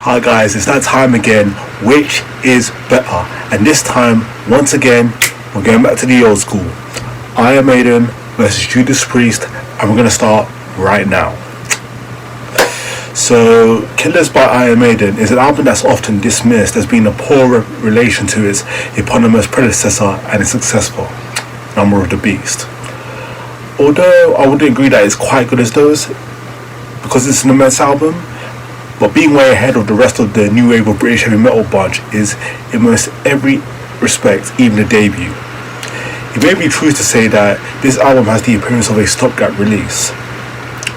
Hi guys, it's that time again. Which is better? And this time, once again, we're going back to the old school. Iron Maiden versus Judas Priest, and we're going to start right now. So, Killers by Iron Maiden is an album that's often dismissed as being a poor relation to its eponymous predecessor and its successor, Number of the Beast. Although I wouldn't agree that it's quite good as those, because it's an immense album, but being way ahead of the rest of the new wave of British heavy metal bunch is, in most every respect, even the debut. It may be true to say that this album has the appearance of a stopgap release,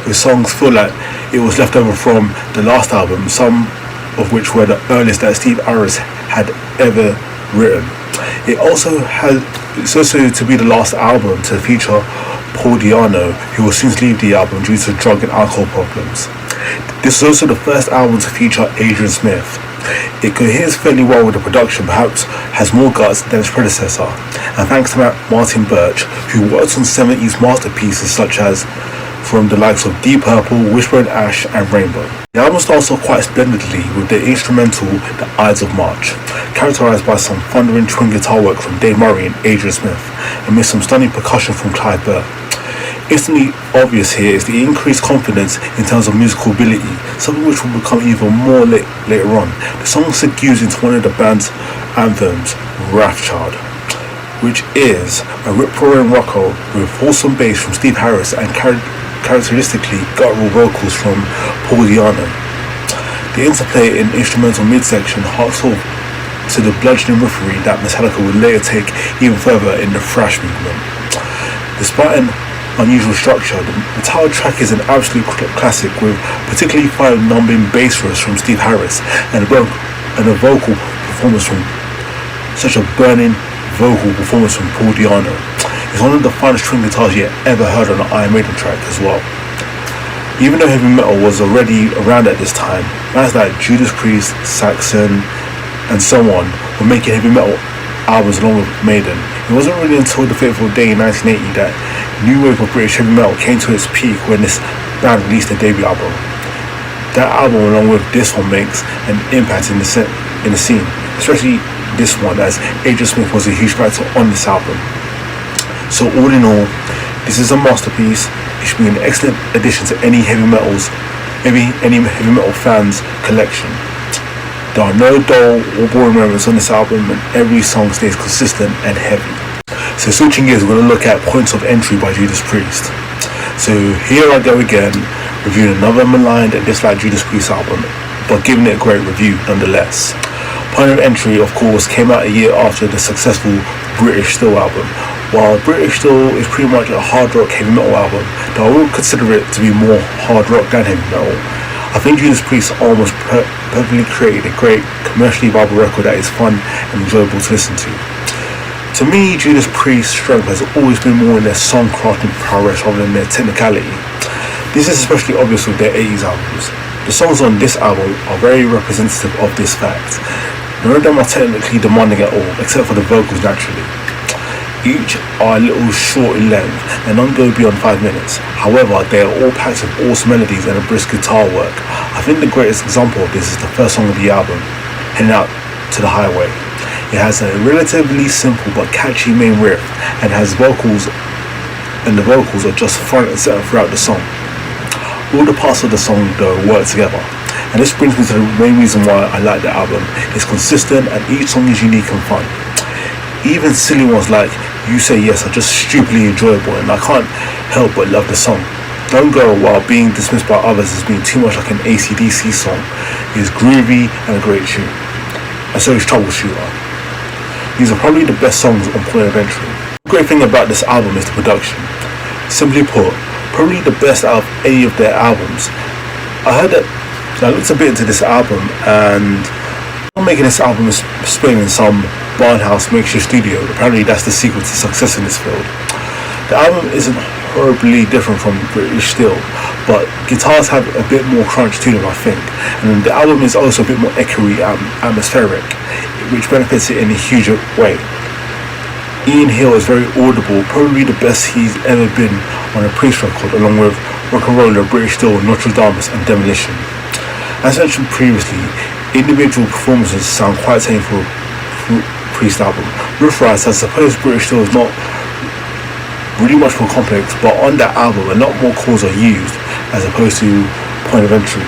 with songs feel like it was left over from the last album, some of which were the earliest that Steve Harris had ever written. It's also to be the last album to feature Paul Di'Anno, who will soon leave the album due to drug and alcohol problems. This is also the first album to feature Adrian Smith. It coheres fairly well with the production, perhaps has more guts than its predecessor, and thanks to Martin Birch, who worked on 70s masterpieces such as from the likes of Deep Purple, Whisper and Ash and Rainbow. The album starts off quite splendidly with the instrumental The Ides of March, characterised by some thundering twin guitar work from Dave Murray and Adrian Smith, amidst some stunning percussion from Clive Burr. Instantly obvious here is the increased confidence in terms of musical ability, something which will become even more later on. The song segues into one of the band's anthems, Wrathchild, which is a rip-roaring rocker with wholesome bass from Steve Harris and characteristically guttural vocals from Paul Di'Anno. The interplay in instrumental midsection harks to the bludgeoning riffery that Metallica would later take even further in the thrash movement. Despite an unusual structure, the title track is an absolute classic, with particularly fine numbing bass riffs from Steve Harris and a vocal performance from such a burning vocal performance from Paul Di'Anno. It's one of the finest string guitars you ever heard on an Iron Maiden track as well. Even though heavy metal was already around at this time, bands like Judas Priest, Saxon, and so on were making heavy metal albums along with Maiden. It wasn't really until the fateful day in 1980 that new wave of British heavy metal came to its peak when this band released their debut album. That album, along with this one, makes an impact in the scene, especially this one, as Adrian Smith was a huge factor on this album. So all in all, this is a masterpiece. It should be an excellent addition to any heavy metal fans' collection. There are no dull or boring moments on this album, and every song stays consistent and heavy. So switching gears, we're going to look at Points of Entry by Judas Priest. So here I go again, reviewing another maligned and disliked Judas Priest album, but giving it a great review nonetheless. Point of Entry, of course, came out a year after the successful British Steel album. While British Steel is pretty much a hard rock heavy metal album, though I would consider it to be more hard rock than heavy metal, I think Judas Priest almost perfectly created a great commercially viable record that is fun and enjoyable to listen to. To me, Judas Priest's strength has always been more in their song-crafting prowess rather than their technicality. This is especially obvious with their 80s albums. The songs on this album are very representative of this fact. None of them are technically demanding at all, except for the vocals naturally. Each are a little short in length, and none go beyond 5 minutes. However, they are all packed with awesome melodies and a brisk guitar work. I think the greatest example of this is the first song of the album, Heading Out to the Highway. It has a relatively simple but catchy main riff, and has vocals, and the vocals are just front and center throughout the song. All the parts of the song though work together, and this brings me to the main reason why I like the album. It's consistent and each song is unique and fun. Even silly ones like You Say Yes are just stupidly enjoyable, and I can't help but love the song. Don't Go, while being dismissed by others as being too much like an AC/DC song, is groovy and a great tune. And so is Troubleshooter. These are probably the best songs on Point of Entry. The great thing about this album is the production. Simply put, probably the best out of any of their albums. I looked a bit into this album, and making this album is spinning in some barnhouse makeshift studio. Apparently that's the secret to success in this field. The album isn't horribly different from British Steel, but guitars have a bit more crunch to them, I think, and the album is also a bit more echoey and atmospheric, which benefits it in a huge way. Ian Hill is very audible, probably the best he's ever been on a Priest record, along with Rock and Roller, British Steel, Notre Dame and Demolition. As mentioned previously, Individual performances sound quite tame for a Priest album. Riff writes, I suppose British still is not really much more complex, but on that album a lot more chords are used as opposed to Point of Entry.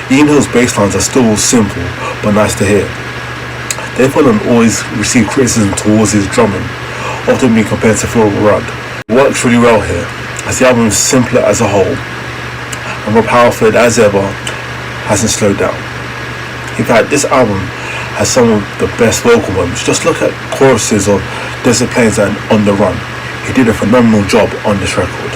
Ian Hill's bass lines are still simple but nice to hear. Dave Holland always received criticism towards his drumming, often being compared to Phil Rudd. It works really well here, as the album is simpler as a whole, and more powerful as ever, hasn't slowed down. In fact, this album has some of the best vocal moments. Just look at choruses of Desert Plains and On the Run. He did a phenomenal job on this record.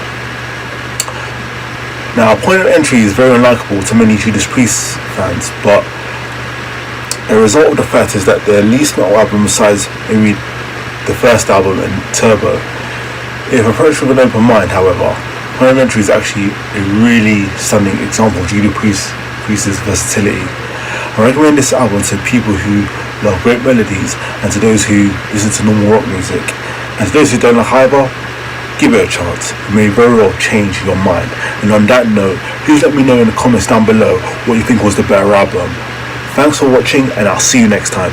Now, Point of Entry is very unlikable to many Judas Priest fans, but a result of the fact is that their least metal album besides maybe the first album and Turbo. If approached with an open mind, however, Point of Entry is actually a really stunning example of Judas Priest's versatility. I recommend this album to people who love great melodies and to those who listen to normal rock music. And to those who don't like either, give it a chance. It may very well change your mind. And on that note, please let me know in the comments down below what you think was the better album. Thanks for watching, and I'll see you next time.